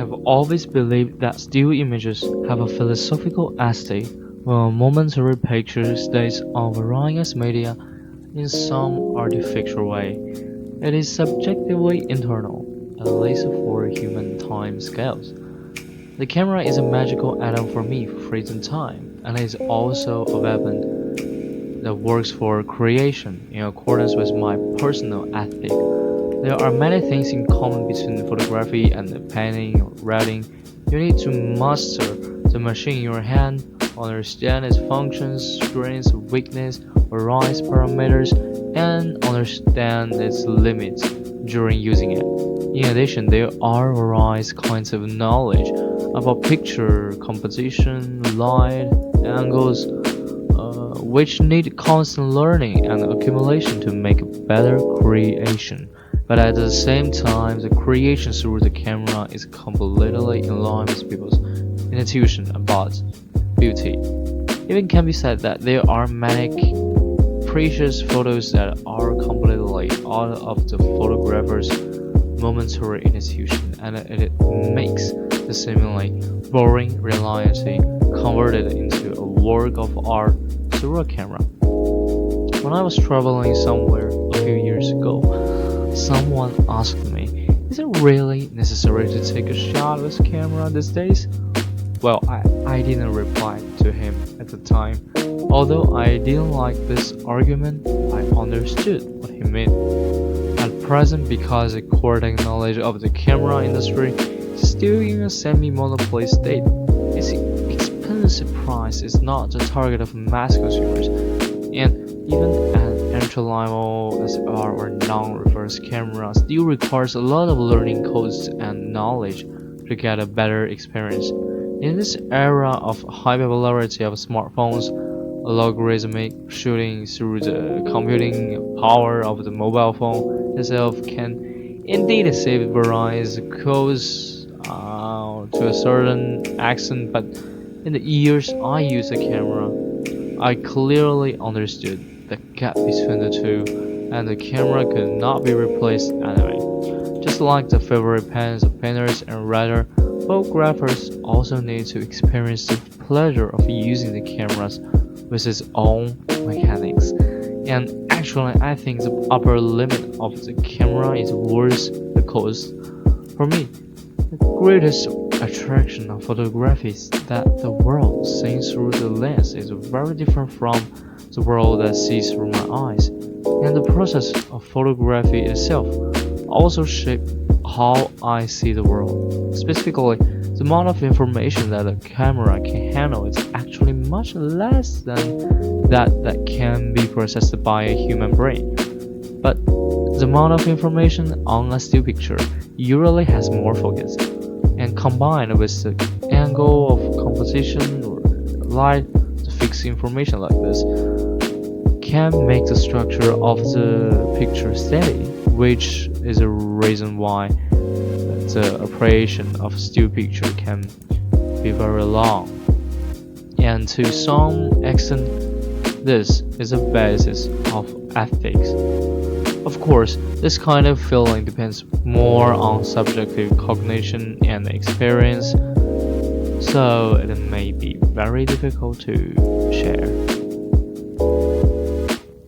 have always believed that still images have a philosophical estate, while momentary picture stays on various media in some artificial way. It is subjectively internal, at least for human time scales. The camera is a magical atom for me, freezing time, and is also a weapon that works for creation in accordance with my personal ethic. There are many things in common between photography and painting or writing. You need to master the machine in your hand, understand its functions, strengths, weakness, various parameters, and understand its limits during using it. In addition, there are various kinds of knowledge about picture composition, light, angles, which need constant learning and accumulation to make a better creation. But at the same time, the creation through the camera is completely in line with people's intuition about beauty. It can be said that there are many precious photos that are completely out of the photographer's momentary intuition, and it makes the seemingly boring reality converted into a work of art through a camera. When I was traveling somewhere a few years ago, someone asked me, is it really necessary to take a shot with camera these days? Well, I didn't reply to him at the time. Although I didn't like this argument, I understood what he meant. At present, because the core technology of the camera industry is still in a semi-monopoly state, its expensive price is not the target of mass consumers, and even an entry-level SLR or non-reverse camera still requires a lot of learning costs and knowledge to get a better experience. In this era of high popularity of smartphones, logarithmic shooting through the computing power of the mobile phone itself can indeed save various costs to a certain extent, but in the years I used the camera, I clearly understood the gap between the two, and the camera could not be replaced anyway. Just like the favorite pens of painters and writers, photographers also need to experience the pleasure of using the cameras with its own mechanics. And actually, I think the upper limit of the camera is worth the cost. For me, the greatest attraction of photography is that the world seen through the lens is very different from the world that sees through my eyes. And the process of photography itself also shapes how I see the world. Specifically, the amount of information that a camera can handle is actually much less than that can be processed by a human brain. But the amount of information on a still picture usually has more focus, and combined with the angle of composition or light to fix information like this, can make the structure of the picture steady, which is a reason why the appreciation of a still picture can be very long. And to some extent, this is the basis of ethics. Of course, this kind of feeling depends more on subjective cognition and experience, so it may be very difficult to share.